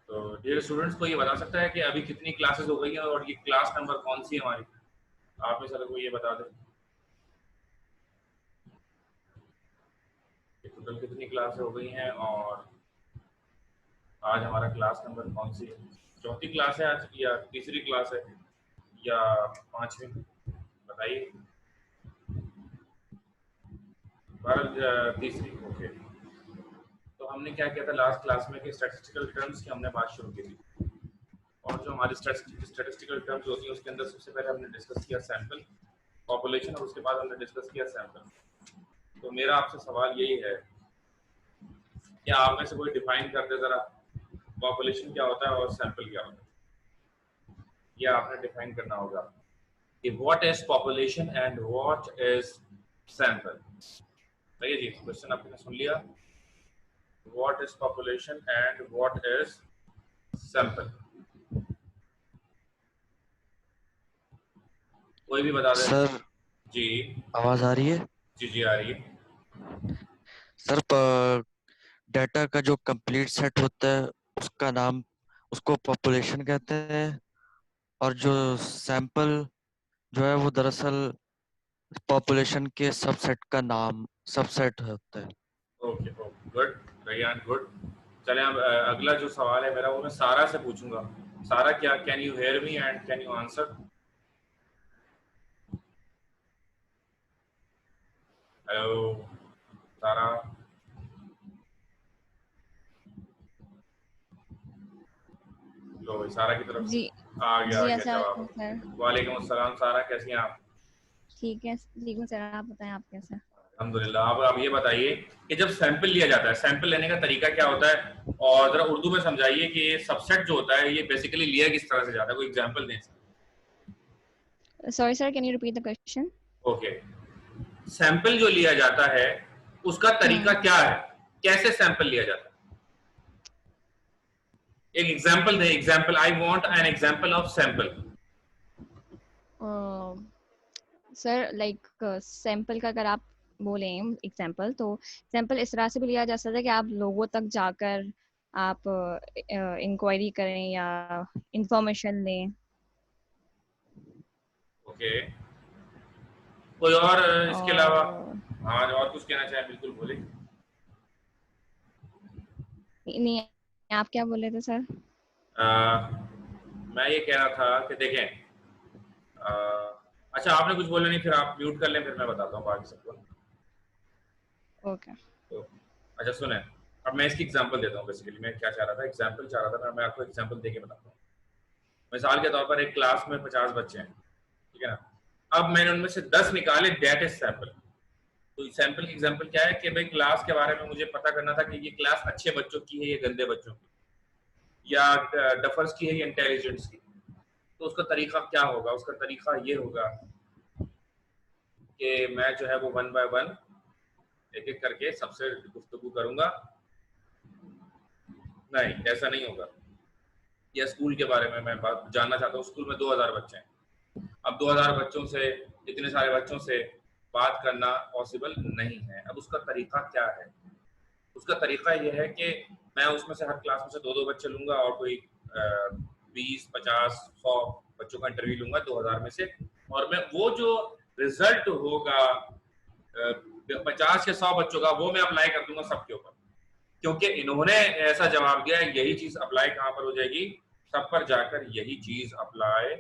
तो dear students, को ये बता सकता है कि अभी कितनी क्लासेस हो गई हैं और ये क्लास नंबर कौन सी है हमारी? आप में से अगर कोई ये बता दे कि टोटल कितनी क्लासेस हो गई हैं और आज हमारा क्लास नंबर कौन सी है? चौथी क्लास है आज या तीसरी क्लास है या पांचवी? बताइए। तीसरी, ओके। तो हमने क्या किया था लास्ट क्लास में कि स्टैटिस्टिकल टर्म्स की हमने बात शुरू की थी, और जो हमारी स्टैटिस्टिकल टर्म्स होती हैं उसके अंदर सबसे पहले हमने डिस्कस किया सैंपल पॉपुलेशन, और उसके बाद हमने डिस्कस किया सैंपल। तो मेरा आपसे सवाल यही है कि आप में से कोई डिफाइन कर दे जरा, पॉपुलेशन क्या होता है और सैंपल क्या होता है? ये आपने डिफाइन करना होगा कि what is population and what is sample. भैया जी, क्वेश्चन आपने सुन लिया, what is population and what is sample? कोई भी बता दे। सर जी आवाज आ रही है? जी जी, आ रही है। सर डाटा का जो कंप्लीट सेट होता है उसका नाम, उसको पॉपुलेशन कहते हैं। और जो सैंपल जो है वो दरअसल पॉपुलेशन के सबसेट का नाम, सबसेट होता है। Okay okay, good Rayyan, good. चले अब अगला जो सवाल है मेरा वो मैं सारा से पूछूंगा। सारा, क्या can you hear me and can you answer? Hello सारा। लो भाई, सारा की तरफ जी से आ जी, गया अस्सलाम वालेकुम जवाब। सर। वालेकुम अस्सलाम। सारा कैसी हैं आप? ठीक है, ठीक हूँ सर। आप बताएं, आप कैसे हैं? अल्हम्दुलिल्लाह। अब ये बताइए कि जब सैंपल लिया जाता है, सैंपल लेने का तरीका क्या होता है, और जरा उर्दू में समझाइए कि ये सबसेट जो होता है ये बेसिकली लिया किस तरह से जाता है, कोई एग्जांपल दें। Sorry sir, can you repeat the question? Okay, sample जो लिया जाता है उसका तरीका हम्म क्या है, कैसे सैंपल लिया जाता है? एक example they, example, I want an example of sample. Sir like sample का अगर आप बोलें एग्जांपल, तो सैंपल इस तरह से भी लिया जा सकता है कि आप लोगों तक जाकर आप इंक्वायरी करें या इंफॉर्मेशन लें। ओके, कोई और इसके अलावा? और हाँ, और कुछ कहना चाहें बिल्कुल बोले। नहीं, आप क्या बोल रहे थे सर? मैं ये कह रहा था कि देखें, आ, अच्छा आपने कुछ बोला नहीं, फिर आप म्यूट कर लें, फिर मैं बताता हूँ बाकी सबको। ओके। तो अच्छा सुने, अब मैं इसकी एग्जांपल देता हूँ। बेसिकली मैं क्या चाह रहा था, एग्जांपल चाह रहा था, मैं आपको एग्जांपल देके बताता हूँ। मिसाल के तौर पर एक क्लास में 50 बच्चे हैं, ठीक है ना। अब मैंने उनमें से 10 निकाले, दैट इज सैंपल। तो सैंपल की एग्जांपल क्या है कि भाई क्लास के बारे में मुझे पता करना था कि ये क्लास अच्छे बच्चों की है या गंदे बच्चों की, या डफर्स की है या इंटेलिजेंट्स की। तो उसका तरीका क्या होगा? उसका तरीका ये होगा कि मैं जो है वो वन बाय वन एक एक करके सबसे गुफ्तगू करूंगा। नहीं, ऐसा नहीं होगा। या स्कूल के बारे में मैं बात जानना चाहता हूँ, स्कूल में 2000 बच्चे हैं। अब 2000 बच्चों से, इतने सारे बच्चों से बात करना पॉसिबल नहीं है। अब उसका तरीका क्या है? उसका तरीका यह है कि मैं उसमें से हर क्लास में से दो दो बच्चे लूंगा और कोई 20, 50, 100 बच्चों का इंटरव्यू लूंगा 2000 में से, और मैं वो जो रिजल्ट होगा 50 या 100 बच्चों का, वो मैं अप्लाई कर दूंगा सबके ऊपर, क्योंकि इन्होंने ऐसा जवाब दिया है। यही चीज अप्लाई कहाँ पर हो जाएगी? सब पर जाकर यही चीज अप्लाई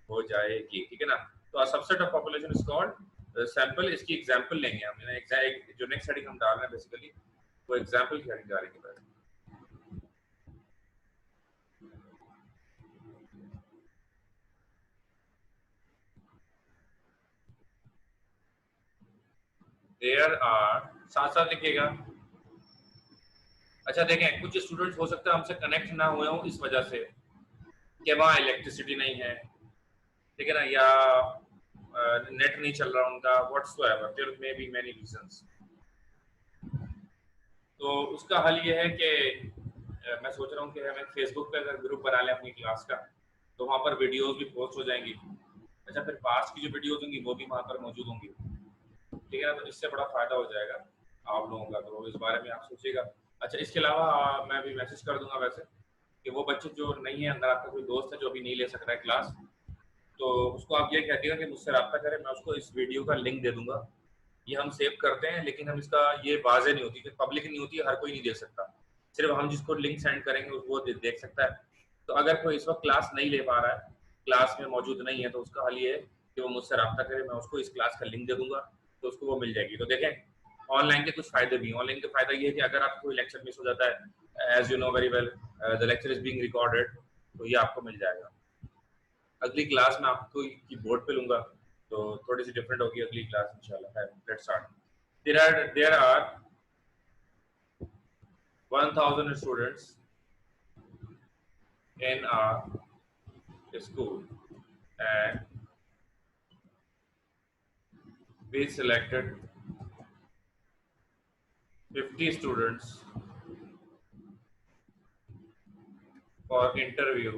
हो जाएगी, ठीक है ना। तो subset of population is called sample. इसकी एग्जांपल लेंगे हम, जो नेक्स्ट हेडिंग हम डाल रहे हैं बेसिकली वो एग्जांपल की हेडिंग डालेंगे पहले। देयर आर, साथ साथ लिखिएगा। अच्छा देखें, कुछ स्टूडेंट्स हो सकता है हमसे कनेक्ट ना हुए हों इस वजह से कि वहाँ इलेक्ट्रिसिटी नहीं है, ठीक है ना, या नेट नहीं चल रहा उनका, whatsoever, there may be many reasons. तो उसका हल ये है कि मैं सोच रहा हूँ कि हमें फेसबुक पे अगर ग्रुप बना लें अपनी क्लास का, तो वहाँ पर वीडियोस भी पोस्ट हो जाएंगी। अच्छा, फिर पास्ट की जो वीडियोस होंगी वो भी वहाँ पर मौजूद होंगी, ठीक है ना। तो इससे बड़ा फायदा हो जाएगा आप लोगों का, तो इस बारे में आप सोचिएगा। अच्छा, इसके अलावा मैं भी मैसेज कर दूंगा वैसे कि वो बच्चे जो नहीं है, अगर आपका कोई दोस्त है जो अभी नहीं ले सक रहा है क्लास, तो उसको आप ये कह दिएगा कि मुझसे रब्ता करें, मैं उसको इस वीडियो का लिंक दे दूंगा। ये हम सेव करते हैं, लेकिन हम इसका ये वाजे नहीं होती कि पब्लिक नहीं होती, हर कोई नहीं देख सकता, सिर्फ हम जिसको लिंक सेंड करेंगे वो देख सकता है। तो अगर कोई इस वक्त क्लास नहीं ले पा रहा है, क्लास में मौजूद नहीं है, तो उसका हल ये है कि वो मुझसे रब्ता करे, मैं उसको इस क्लास का लिंक दे दूंगा, तो उसको वो मिल जाएगी। तो देखें ऑनलाइन के कुछ फायदे भी हैं। ऑनलाइन का फायदा ये है कि अगर आपको कोई लेक्चर मिस हो जाता है, as you know very well, the lecture is being recorded, तो ये आपको मिल जाएगा। अगली क्लास में आपको की बोर्ड पे लूंगा, तो थोड़ी सी डिफरेंट होगी अगली क्लास इंशाल्लाह। Let's start. There are 1000 students in our school, and we selected 50 students for interview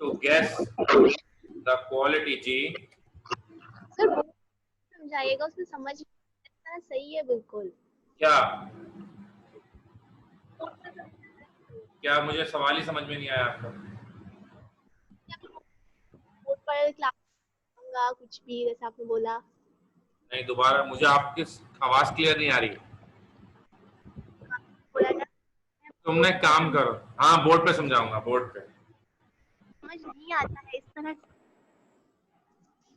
to guess the quality G। Sir समझाइएगा, उसमें समझ इतना सही है बिल्कुल। क्या क्या मुझे सवाल ही समझ में नहीं आया आपका? बोर्ड पर क्लास होगा कुछ भी जैसे आपने बोला। नहीं, दोबारा, मुझे आपकी आवाज क्लियर नहीं आ रही। बोला ना, तुमने काम करो, हाँ बोर्ड पे समझाऊंगा, बोर्ड पे। समझ नहीं आता है इस तरह।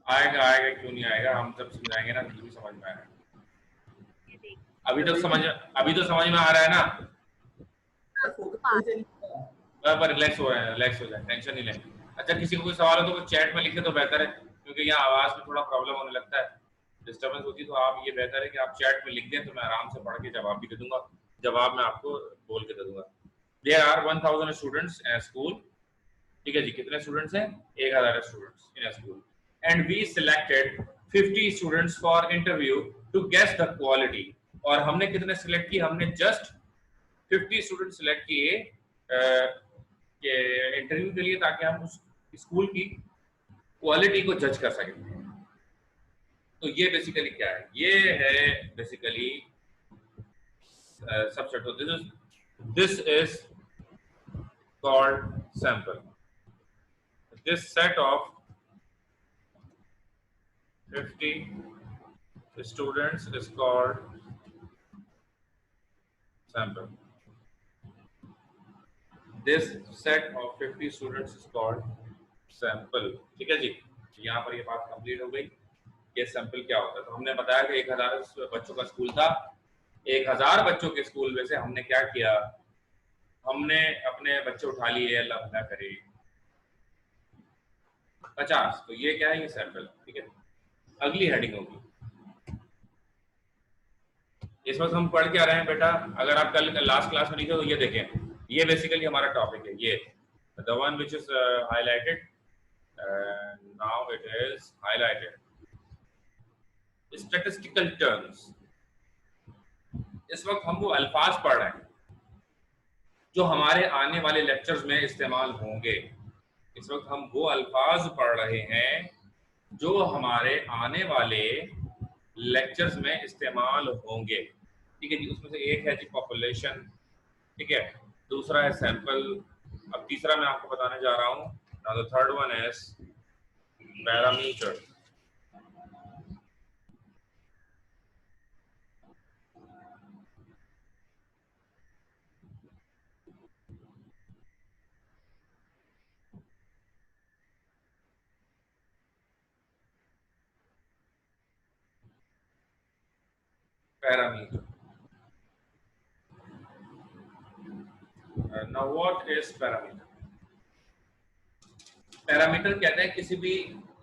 आएगा आएगा, क्यों नहीं आएगा, हम जब समझाएंगे ना तभी समझ में आएगा। अभी तो समझ में आ रहा है ना? पर रिलैक्स हो रहे हैं, रिलैक्स हो जाए, टेंशन नहीं लें। अच्छा, किसी को कोई सवाल हो तो चैट में लिखे तो बेहतर है, क्योंकि यहाँ आवाज में थोड़ा प्रॉब्लम होने लगता है, डिस्टर्बेंस होती है। तो आप ये बेहतर है कि आप चैट में लिख दें, तो मैं आराम से पढ़ के जवाब भी दे दूंगा। जवाब मैं आपको बोल के दे दूंगा। There are 1000 students in school. ठीक है जी, कितने स्टूडेंट्स हैं? 1000 students in school, and we selected 50 students for interview to guess the quality. और हमने कितने सिलेक्ट किए? हमने जस्ट 50 स्टूडेंट सिलेक्ट किए इंटरव्यू के लिए, ताकि हम उस स्कूल की क्वालिटी को जज कर सकें। तो ये बेसिकली क्या है? ये है basically subset. This is called sample. This set of 50 students is called sample. This set of 50 students is called sample। ठीक है जी, यहाँ पर ये बात कंप्लीट हो गई। ये सैंपल क्या होता है? तो हमने बताया कि 1000 बच्चों का स्कूल था। 1000 बच्चों के स्कूल में से हमने क्या किया? हमने अपने बच्चे उठा लिए, अल्लाह भला करे, 50। तो ये क्या है? ये सैंपल। ठीक है, अगली हेडिंग होगी। इस वक्त हम पढ़ के आ रहे हैं बेटा, अगर आप कल लास्ट क्लास में लिखे तो ये देखें, ये बेसिकली हमारा टॉपिक है। ये the one which is highlighted, now it is highlighted statistical terms. इस वक्त हम वो अल्फाज पढ़ रहे हैं जो हमारे आने वाले लेक्चर्स में इस्तेमाल होंगे। इस वक्त हम वो अल्फाज पढ़ रहे हैं जो हमारे आने वाले लेक्चर्स में इस्तेमाल होंगे। ठीक है जी, उसमें से एक है जी पॉपुलेशन, ठीक है, दूसरा है सैंपल, अब तीसरा मैं आपको बताने जा रहा हूँ। Now the third one is parameter. Parameter. Now what is parameter? Parameter कहते हैं किसी भी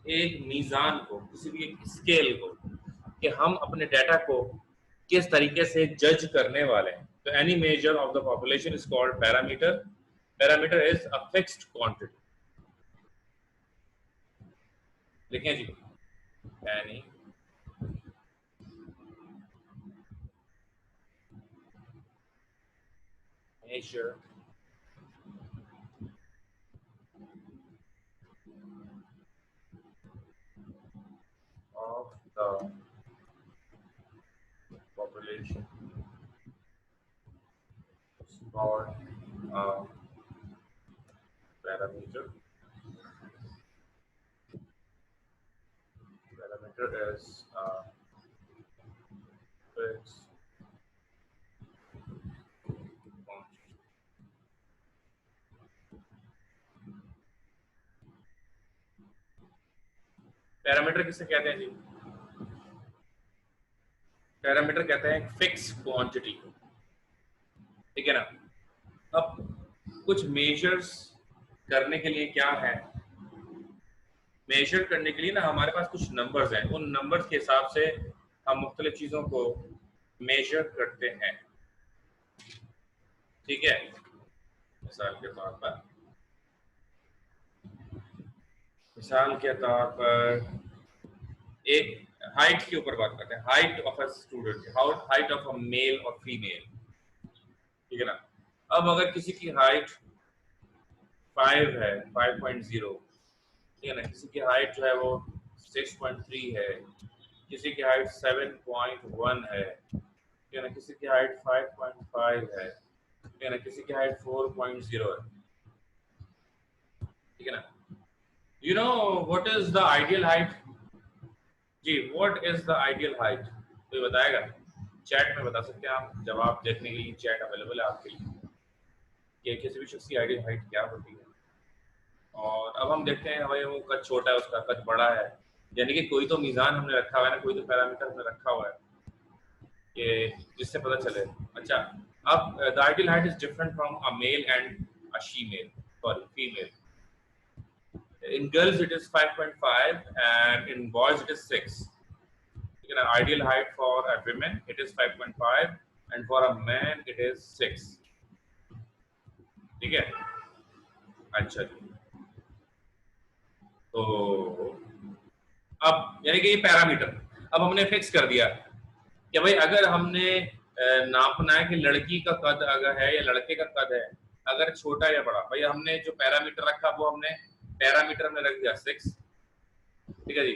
एक मीजान को, किसी भी एक स्केल को, कि हम अपने डाटा को किस तरीके से जज करने वाले हैं। तो any measure of the population is called parameter. Parameter is a fixed quantity. लिखें जी, any measure of the population is called parameter is fixed parameter किसे कहते हैं जी? पैरामीटर कहते हैं फिक्स क्वांटिटी, ठीक है ना। अब कुछ मेजर्स करने के लिए क्या है, मेजर करने के लिए ना हमारे पास कुछ नंबर्स हैं, उन नंबर्स के हिसाब से हम मुख्तलिफ चीजों को मेजर करते हैं, ठीक है। मिसाल के तौर पर एक हाइट के ऊपर बात करते हैं, height of a student, height of a male और फीमेल, ठीक है ना। अब अगर किसी की हाइट 5 है, 5.0, ठीक है ना, किसी की हाइट जो है वो 6.3 है, किसी की हाइट 7.1 है, ठीक है ना, किसी की हाइट 5.5 है, ठीक है ना, किसी की हाइट 4.0 है, ठीक है ना। You know what is the ideal height जी? What is the ideal height, कोई बताएगा? चैट में बता सकते हैं आप, जवाब देखने के लिए चैट अवेलेबल है आपके लिए कि किसी भी शख्स की आइडियल हाइट क्या होती है। और अब हम देखते हैं भाई वो कद छोटा है, उसका कद बड़ा है, यानी कि कोई तो मीज़ान हमने रखा हुआ है ना, कोई तो पैरामीटर हमने रखा हुआ है कि जिससे पता चले। अच्छा, अब the ideal height is different from a male and a female. In girls it is 5.5 and in boys it is 6. You know, ideal height for a woman it is 5.5 and for a man it is 6. ठीक है, अच्छा जी। तो अब यानी कि ये parameter अब हमने फिक्स कर दिया कि भाई अगर हमने नापना है कि लड़की का कद अगर है या लड़के का कद है, अगर छोटा या बड़ा, भाई हमने जो पैरामीटर रखा वो हमने पैरामीटर में रख दिया 6, ठीक है जी।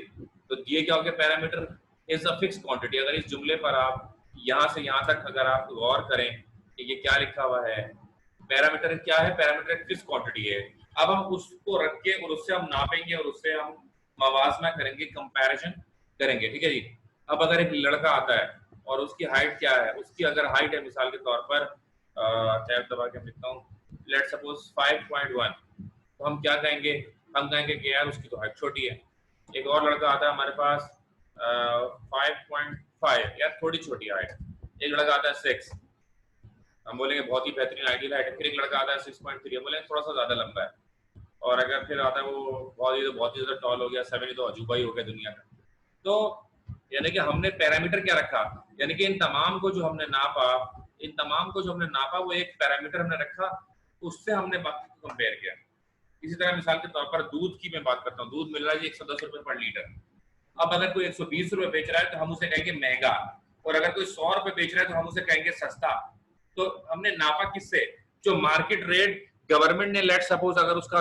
तो ये क्या हो गया, parameter is a fix quantity. अगर इस जुमले पर आप यहाँ से यहाँ तक अगर आप गौर करें कि ये क्या लिखा हुआ है, पैरामीटर क्या है, पैरामीटर एक फिक्स क्वांटिटी है। अब हम उसको रख के और उससे हम नापेंगे और उससे हम मवाजना करेंगे, कंपैरिजन करेंगे, ठीक है जी। अब अगर एक लड़का आता है और उसकी हाइट क्या है, उसकी अगर हाइट है मिसाल के तौर पर टैब दबा के लिखता हूँ, लेट्स सपोज 5.1, तो हम क्या कहेंगे, हम कहेंगे कि यार उसकी तो हाइट छोटी है। एक और लड़का आता है हमारे पास 5.5, यार थोड़ी छोटी हाइट। एक लड़का आता है 6, हम बोलेंगे बहुत ही बेहतरीन आइडियल हाइट है। फिर एक लड़का आता है 6.3, हम बोलेंगे थोड़ा सा ज्यादा लंबा है। और अगर फिर आता है वो बहुत ही ज्यादा टॉल हो गया, 7 तो अजूबा ही हो गया दुनिया का। तो यानी कि हमने पैरामीटर क्या रखा, यानी कि इन तमाम को जो हमने नापा वो एक पैरामीटर हमने रखा, उससे हमने बाकी को कंपेयर किया। इसी तरह मिसाल के तौर पर दूध की मैं बात करता हूँ, दूध मिल रहा है जी 110 रुपए पर लीटर। अब अगर कोई 120 रुपए बेच रहा है तो हम उसे कहेंगे महंगा, और अगर कोई 100 रुपए बेच रहा है तो हम उसे कहेंगे सस्ता। तो हमने नापा किससे, जो मार्केट रेट गवर्नमेंट ने, लेट सपोज अगर उसका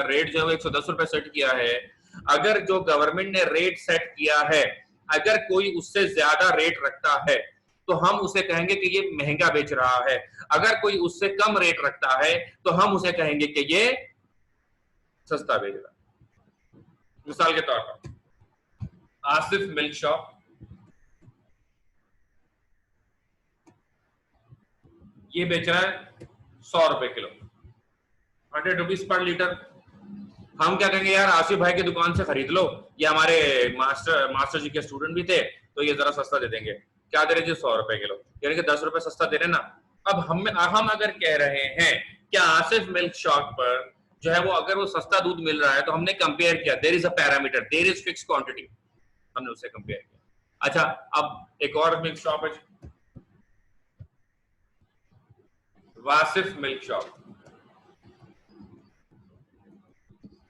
रेट जो है 110 रुपए सेट किया है, अगर जो गवर्नमेंट ने रेट सेट किया है, अगर कोई उससे ज्यादा रेट रखता है तो हम उसे कहेंगे कि ये महंगा बेच रहा है। अगर कोई उससे कम रेट रखता है तो हम उसे कहेंगे कि ये सस्ता बेच रहा है। मिसाल के तौर पर आसिफ मिल्क शॉप, ये बेच रहा है 100 रुपए किलो, 100 रुपीज पर लीटर। हम क्या कहेंगे, यार आसिफ भाई की दुकान से खरीद लो, ये हमारे मास्टर जी के स्टूडेंट भी थे तो ये जरा सस्ता दे देंगे। क्या दे रहे जी, 100 रुपए किलो, यानी कि 10 रुपए सस्ता दे रहे ना। अब हम अगर कह रहे हैं कि आसिफ मिल्क शॉप पर जो है वो अगर वो सस्ता दूध मिल रहा है, तो हमने कंपेयर किया, there is a parameter, there is fix quantity, हमने उससे कंपेयर किया। अच्छा, अब एक और मिल्क शॉप है, वासिफ मिल्क शॉप,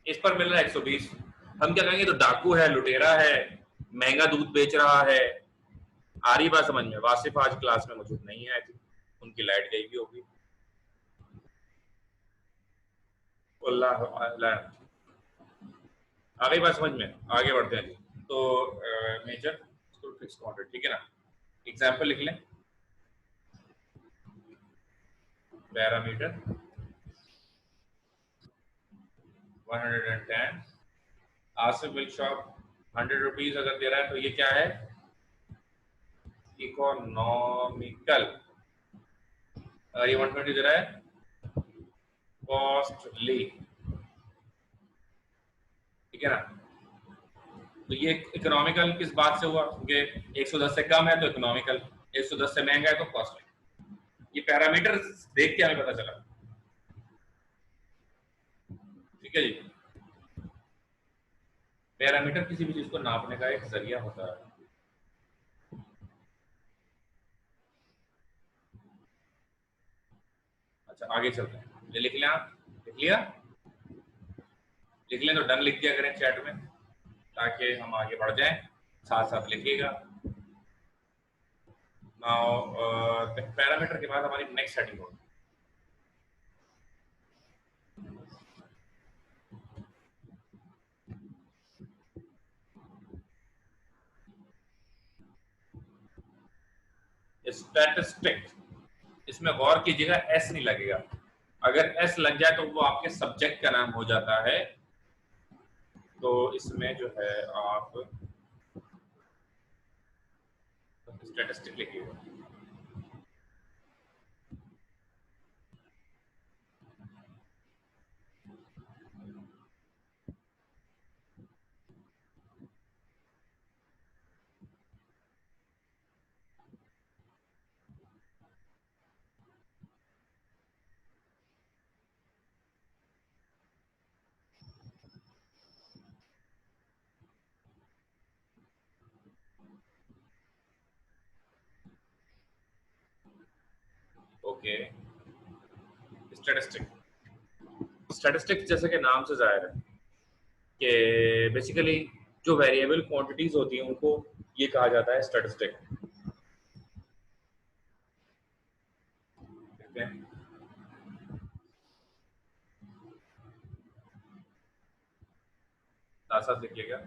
इस पर मिल रहा है 120। हम क्या कहेंगे, तो डाकू है, लुटेरा है, महंगा दूध बेच रहा है। आ रही बात समझ में? वासिफ आज क्लास में मौजूद नहीं है, उनकी लाइट गई भी होगी। आ गई बात समझ में? आगे बढ़ते हैं। तो मेजर फिक्स क्वांटिटी, ठीक है ना। एग्जांपल लिख लें, parameter 110। Asif milk shop 100 rupees अगर दे रहा है तो ये क्या है, इकोनॉमिकल। अगर ये 120 दे रहा है, कॉस्टली। ठीक है ना। तो ये इकोनॉमिकल किस बात से हुआ, क्योंकि 110 से कम है तो इकोनॉमिकल, 110 से महंगा है तो कॉस्टली। ये पैरामीटर देख के हमें पता चला। ठीक है जी। पैरामीटर किसी भी चीज को नापने का एक जरिया होता है। अच्छा आगे चलते हैं। ये लिख लिया, लिख लिया, लिख लें तो डन लिख दिया करें चैट में, ताकि हम आगे बढ़ जाएं। साथ साथ लिखिएगा। नाउ पैरामीटर के बाद हमारी नेक्स्ट सेटिंग होगी। स्टैटिस्टिक, इसमें गौर कीजिएगा एस नहीं लगेगा। अगर एस लग जाए तो वो आपके सब्जेक्ट का नाम हो जाता है। तो इसमें जो है आप स्टैटिस्टिक लिखिएगा। Okay, statistic. स्टैटिस्टिक जैसे कि नाम से जाहिर है कि बेसिकली जो वेरिएबल क्वांटिटीज होती हैं उनको ये कहा जाता है स्टैटिस्टिक। ठीक है। साथ साथ लिखिएगा।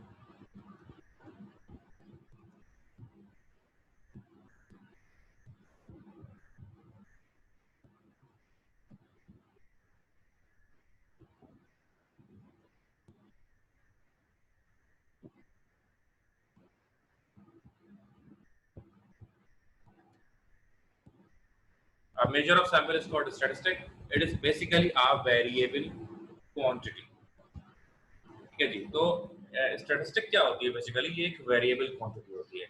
A measure of sample is called statistic. It is basically a variable quantity. ठीक है जी। तो स्टैटिस्टिक क्या होती है, बेसिकली ये एक वेरिएबल क्वांटिटी होती है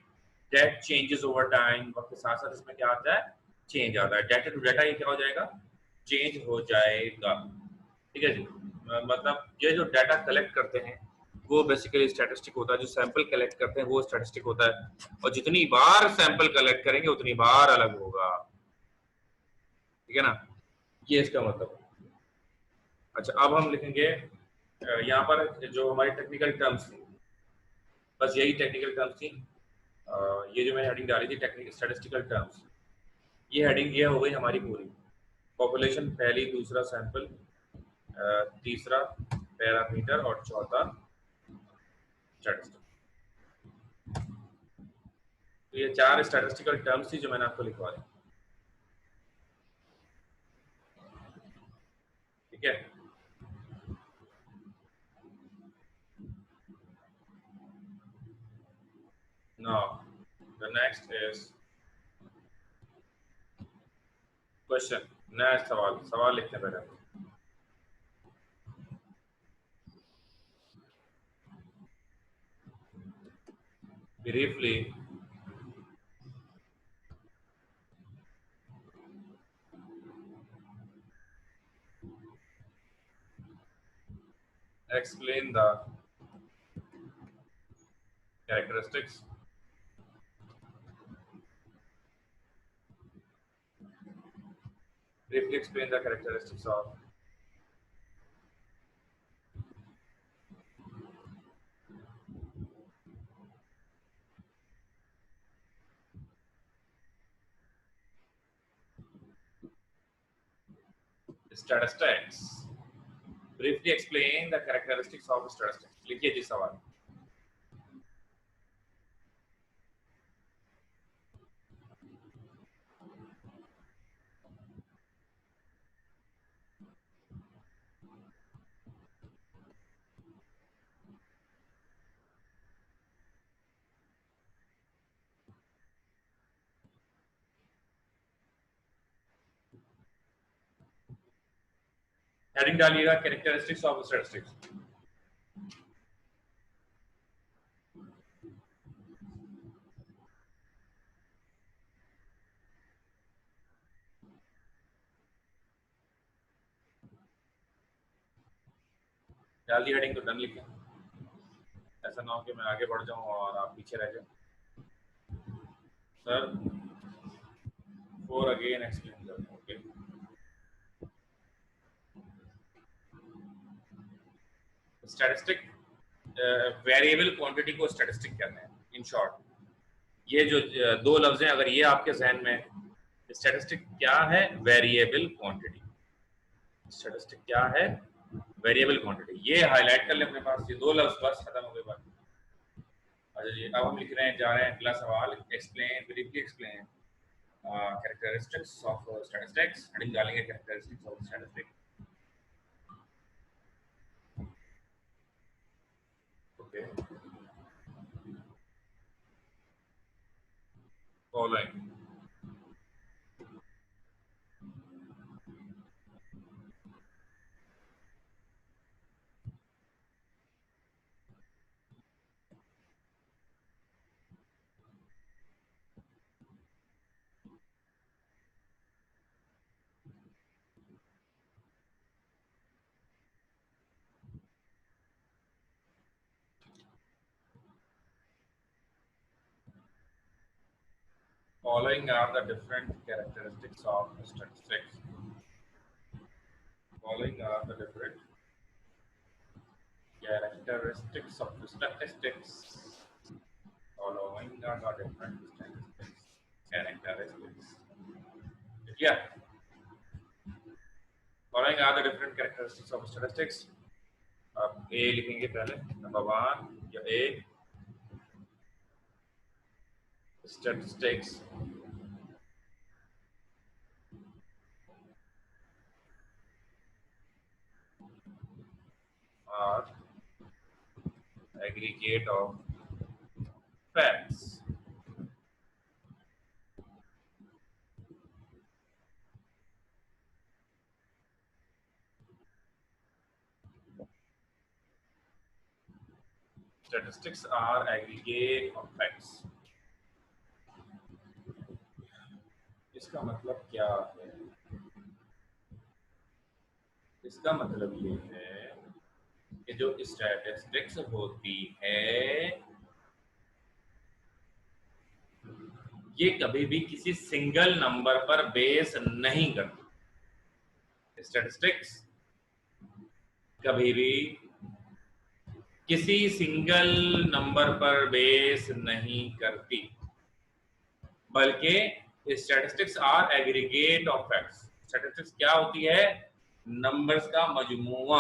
दैट चेंजेस ओवर टाइम। वक्त के साथ साथ इसमें क्या आता है, चेंज आता है। डाटा टू डाटा ये क्या हो जाएगा, चेंज हो जाएगा। ठीक है जी। मतलब ये जो डाटा कलेक्ट करते हैं वो बेसिकली स्टैटिस्टिक होता है। जो सैंपल कलेक्ट करते हैं वो स्टैटिस्टिक होता है। और जितनी बार सैंपल कलेक्ट करेंगे उतनी बार अलग होगा। ठीक है ना, ये इसका मतलब। अच्छा अब हम लिखेंगे यहाँ पर जो हमारी टेक्निकल टर्म्स थी, बस यही टेक्निकल टर्म्स थी। ये जो मैंने हेडिंग डाली थी टेक्निकल स्टैटिस्टिकल टर्म्स, ये हेडिंग ये हो गई हमारी पूरी। पॉपुलेशन पहली, दूसरा सैंपल, तीसरा पैरामीटर और चौथा स्टैटिस्टिक। तो ये 4 स्टैटिस्टिकल टर्म्स थी जो मैंने आपको लिखवा दी। ठीक है। Now the next is question. नया सवाल, सवाल लिखते हैं पहले। Briefly explain the characteristics briefly explain the characteristics of statistics। briefly explain the characteristics of statistics। लिखिए जी सवाल। हेडिंग डालिएगा कैरेक्टरिस्टिक्स ऑफ स्टैटिस्टिक्स। डाल दी हेडिंग तो डन लिखें, ऐसा ना हो कि मैं आगे बढ़ जाऊं और आप पीछे रह जाओ। सर फोर अगेन एक्सप्लेन कर, ओके। स्टैटिस्टिक वेरिएबल क्वांटिटी को स्टैटिस्टिक कहते हैं इन शॉर्ट। ये जो दो लफ्ज हैं, अगर ये आपके जहन में, स्टैटिस्टिक क्या है, वेरिएबल क्वांटिटी। स्टैटिस्टिक क्या है, वेरिएबल क्वांटिटी, ये हाईलाइट कर ले अपने पास, ये दो लफ्ज बस, खत्म हो गई बात। अच्छा जी, अब हम लिख रहे हैं, जा रहे हैं अगला सवाल, explain, briefly explain characteristics of statistics. Heading डालेंगे characteristics of statistics, okay. Following Following are the different characteristics of statistics. Following are the different characteristics of statistics. Following are the different statistics characteristics. Yeah. Following are the different characteristics of statistics. अब A लिखेंगे पहले, number 1 या A, statistics are aggregate of facts. Statistics are aggregate of facts. इसका मतलब क्या है? इसका मतलब ये है कि जो स्टैटिस्टिक्स होती है ये कभी भी किसी सिंगल नंबर पर बेस नहीं करती। स्टैटिस्टिक्स कभी भी किसी सिंगल नंबर पर बेस नहीं करती, बल्कि statistics are aggregate of facts. Statistics क्या होती है? नंबर्स का मजमुआ।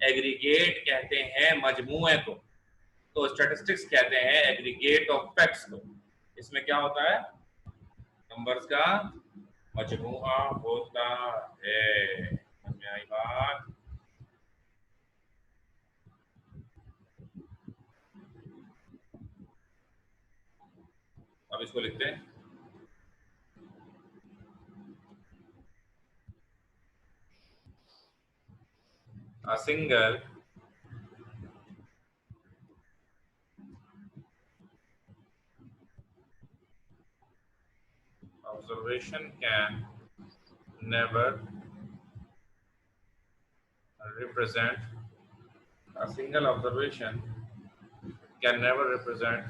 एग्रीगेट कहते हैं मजमुए को, तो स्टैटिस्टिक्स कहते हैं एग्रीगेट ऑफ फैक्ट्स को। इसमें क्या होता है? नंबर्स का मजमुआ होता है। समझ में आई बात? अब इसको लिखते हैं, a single observation can never represent a single observation can never represent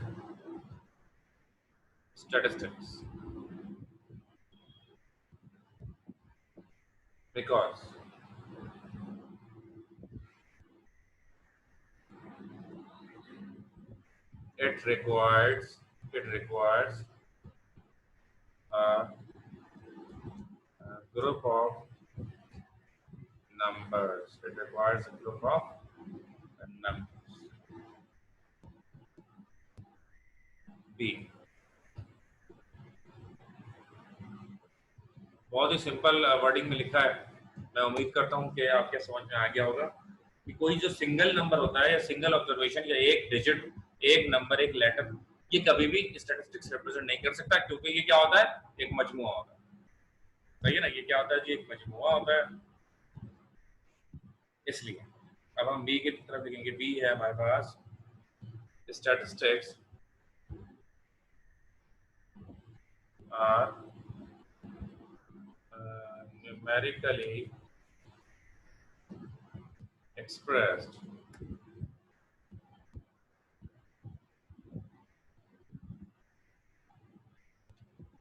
statistics because it requires a group of numbers. It requires a group of numbers. B. बहुत ही सिंपल वर्डिंग में लिखा है। मैं उम्मीद करता हूं कि आपके समझ में आ गया होगा कि कोई जो सिंगल नंबर होता है या सिंगल ऑब्जर्वेशन या एक डिजिट, एक नंबर, एक लेटर, ये कभी भी स्टैटिस्टिक्स रिप्रेजेंट नहीं कर सकता, क्योंकि ये क्या होता है? एक मजमुआ होता है। सही है ना? ये क्या होता है जी? एक मजमुआ होता है। इसलिए अब हम बी की तरफ लिखेंगे। बी है हमारे पास स्टैटिस्टिक्स आर न्यूमेरिकली expressed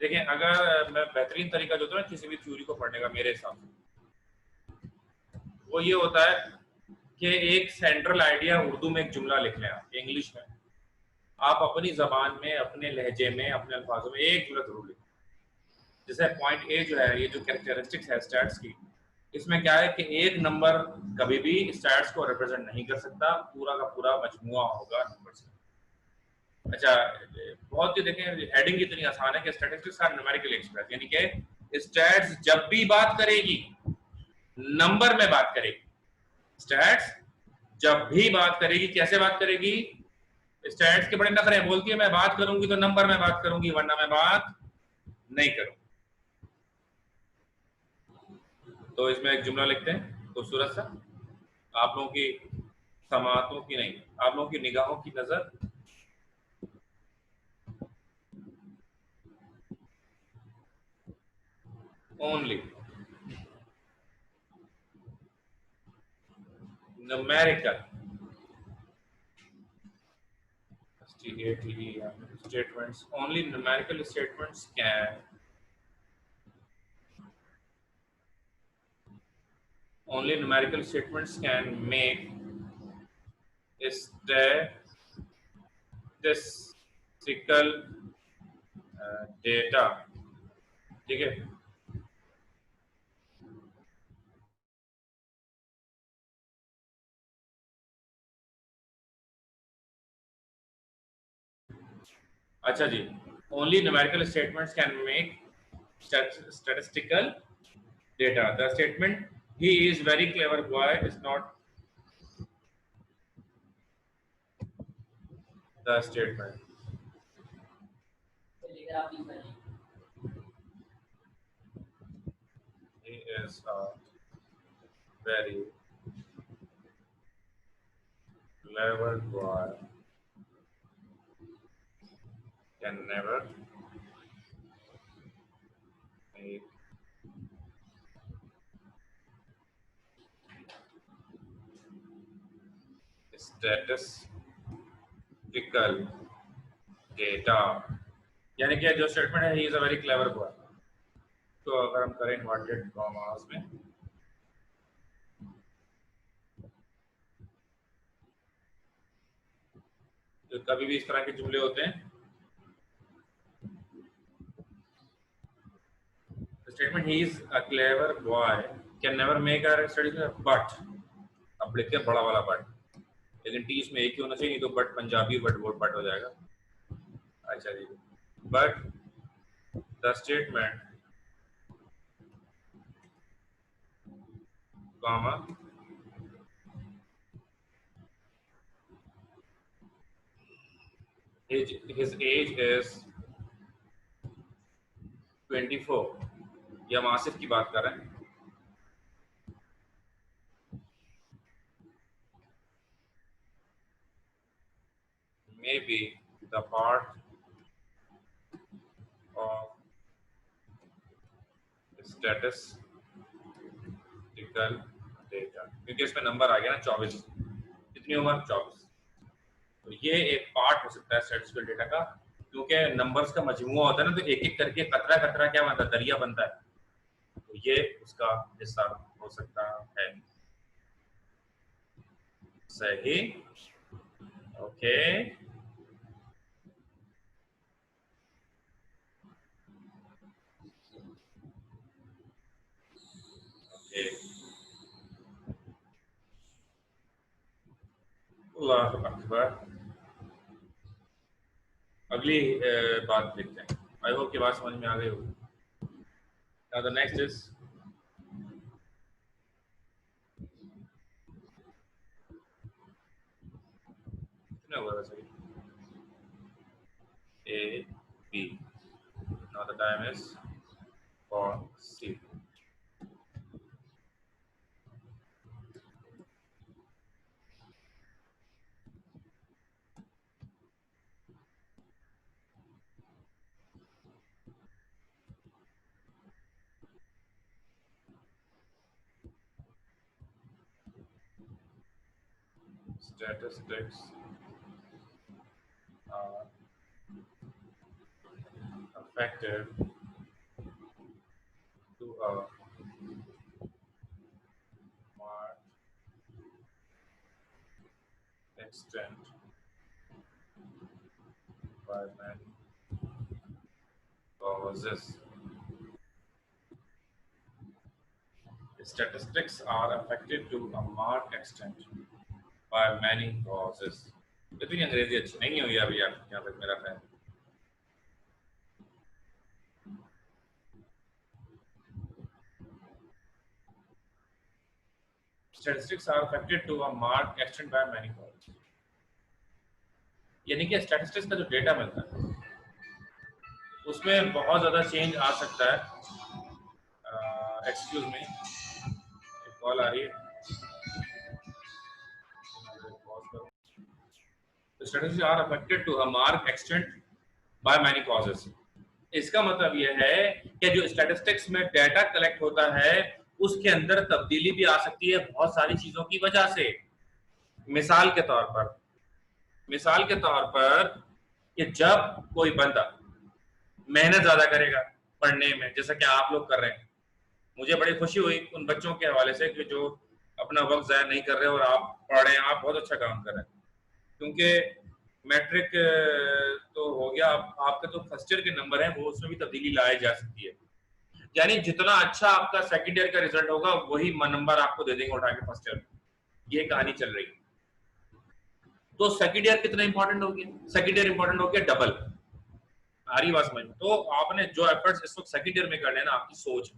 देखिए, अगर मैं बेहतरीन तरीका जो होता है ना किसी भी थ्योरी को पढ़ने का मेरे हिसाब से, वो ये होता है कि एक सेंट्रल आइडिया उर्दू में एक जुमला लिख लें आप, इंग्लिश में आप अपनी जबान में, अपने लहजे में, अपने अल्फाजों में एक जुमला जरूर लिखें। जैसे पॉइंट ए जो है, ये जो कैरेक्टरिस्टिक्स है स्टैट्स की, इसमें क्या है कि एक नंबर कभी भी स्टैट्स को रिप्रेजेंट नहीं कर सकता, पूरा का पूरा मजमुआ होगा नंबर से। अच्छा, बहुत ही देखें, हेडिंग इतनी आसान है कि स्टैटिस्टिक्स आर न्यूमेरिकली एक्सप्रेस, यानी कि स्टैट्स जब भी बात करेगी नंबर में बात करेगी। स्टैट्स जब भी बात करेगी कैसे बात करेगी? स्टैट्स के बड़े नखरे हैं, बोलती है मैं बात करूंगी तो नंबर में बात करूंगी, वरना मैं बात नहीं करूंगी। तो इसमें एक जुमला लिखते हैं खूबसूरत सा, आप लोगों की समातों की नहीं, आप लोगों की निगाहों की नजर only numerical statements, only numerical statements can make statistical data, ठीक है। अच्छा जी, only numerical statements can make statistical data. The statement "he is very clever boy" is not the statement. He is a very clever boy can never make statistical data, यानी कि जो statement है, he is a very clever boy, तो अगर हम करें inverted commas में, तो कभी भी इस तरह के जुमले होते हैं, statement he is a clever boy can never make a study, but अब लिखते हैं बड़ा वाला बट, लेकिन टी इसमें एक ही होना चाहिए, नहीं तो बट पंजाबी बट वो बट हो जाएगा। अच्छा जी, but the statement comma his age is 24, ये हम आसिफ की बात कर रहे हैं, may be the part of statistical data, क्योंकि इसमें नंबर आ गया ना 24, कितनी उम्र 24, तो ये एक पार्ट हो सकता है स्टैटिस्टिकल डेटा का, क्योंकि नंबर्स का मजमूआ होता है ना, तो एक एक करके कतरा कतरा क्या बनता है, दरिया बनता है, तो ये उसका हिस्सा हो सकता है। सही, ओके। अल्लाह अकबर। अगली बात देखते हैं, आई होप की बात समझ में आ गई होगी। Now the next is कितना हुआ वैसे? A B. Now the time is for C. statistics are affected to a marked extent by many causes. Statistics are affected to a marked extent by many causes. इतनी अंग्रेजी अच्छी नहीं हुई अभी आप यहाँ तक मेरा ख्याल। Statistics are affected to a marked extent by many causes. यानी कि स्टैटिस्टिक्स का जो डेटा मिलता है उसमें बहुत ज़्यादा चेंज आ सकता है। एक्सक्यूज मी, एक कॉल आ रही है। Statistics are affected to a marked extent by many causes. इसका मतलब यह है कि जो स्टैटिस्टिक्स में डेटा कलेक्ट होता है उसके अंदर तब्दीली भी आ सकती है बहुत सारी चीजों की वजह से। मिसाल के तौर पर कि जब कोई बंदा मेहनत ज्यादा करेगा पढ़ने में, जैसा कि आप लोग कर रहे हैं, मुझे बड़ी खुशी हुई उन बच्चों के हवाले से कि जो अपना वक्त जाया नहीं कर रहे और आप पढ़ रहे हैं, आप बहुत अच्छा काम कर रहे हैं। क्योंकि मैट्रिक तो हो गया, आपका तो फर्स्ट ईयर के नंबर हैं वो उसमें भी तब्दीली लाई जा सकती है। यानी जितना अच्छा आपका सेकंड ईयर का रिजल्ट होगा वही नंबर आपको दे देंगे उठा के फर्स्ट ईयर में। ये कहानी चल रही है। तो सेकंड ईयर कितना इंपॉर्टेंट हो गया? सेकंड ईयर इंपॉर्टेंट हो गया डबल। आ रही बात समझ में? तो आपने जो एफर्ट्स इस वक्त सेकंड ईयर में करने ना, आपकी सोच,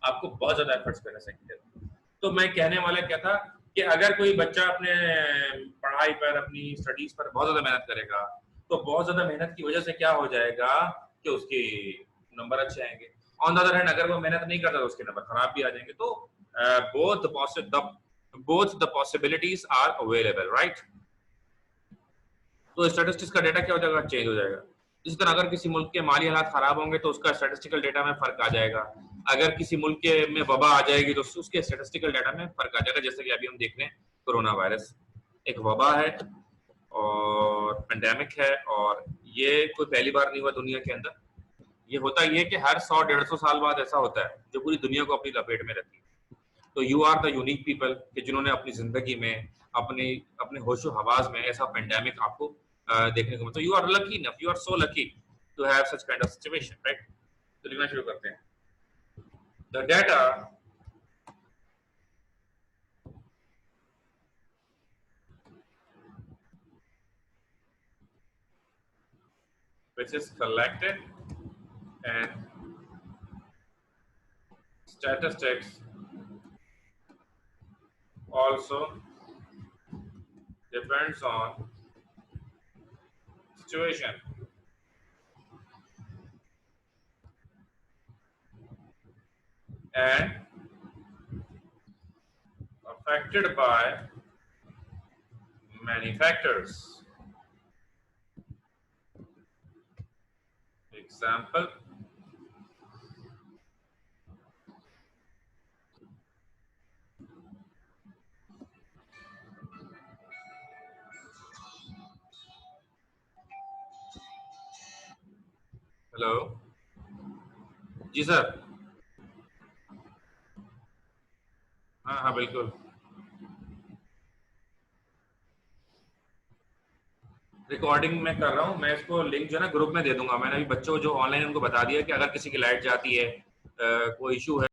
आपको बहुत ज्यादा एफर्ट्स करना सेकंड ईयर में। तो मैं कहने वाला क्या था कि अगर कोई बच्चा अपने पढ़ाई पर, अपनी स्टडीज पर बहुत ज्यादा मेहनत करेगा तो बहुत ज्यादा मेहनत की वजह से क्या हो जाएगा कि उसके नंबर अच्छे आएंगे। ऑन द अदर हैंड अगर वो मेहनत नहीं करता तो उसके नंबर खराब भी आ जाएंगे। तो both the possibilities are available, right? तो स्टैटिस्टिक्स का डेटा क्या हो जाएगा? चेंज हो जाएगा। इसी तरह अगर किसी मुल्क के माली हालात खराब होंगे तो उसका स्टैटिस्टिकल डेटा में फर्क आ जाएगा। अगर किसी मुल्क के में वबा आ जाएगी तो उसके स्टैटिस्टिकल डेटा में फर्क आ जाएगा। जैसे कि अभी हम देख रहे हैं कोरोना वायरस एक वबा है और पेंडेमिक है, और ये कोई पहली बार नहीं हुआ दुनिया के अंदर। ये होता ये कि हर 100-150 साल बाद ऐसा होता है जो पूरी दुनिया को अपनी लपेट में रखती है। तो you are the unique people कि जिन्होंने अपनी जिंदगी में अपने होशो हवास में ऐसा पेंडेमिक आपको देखने को मिला। तो you are lucky enough, you are so lucky to have such kind of situation, right? तो लिखना शुरू करते हैं। The data which is collected and statistics also depends on situation and affected by many factors. Example, hello जी sir. हाँ बिल्कुल। Recording में कर रहा हूँ मैं, इसको लिंक जो है ना ग्रुप में दे दूंगा। मैंने अभी बच्चों को जो ऑनलाइन उनको बता दिया कि अगर किसी की लाइट जाती है, कोई इशू है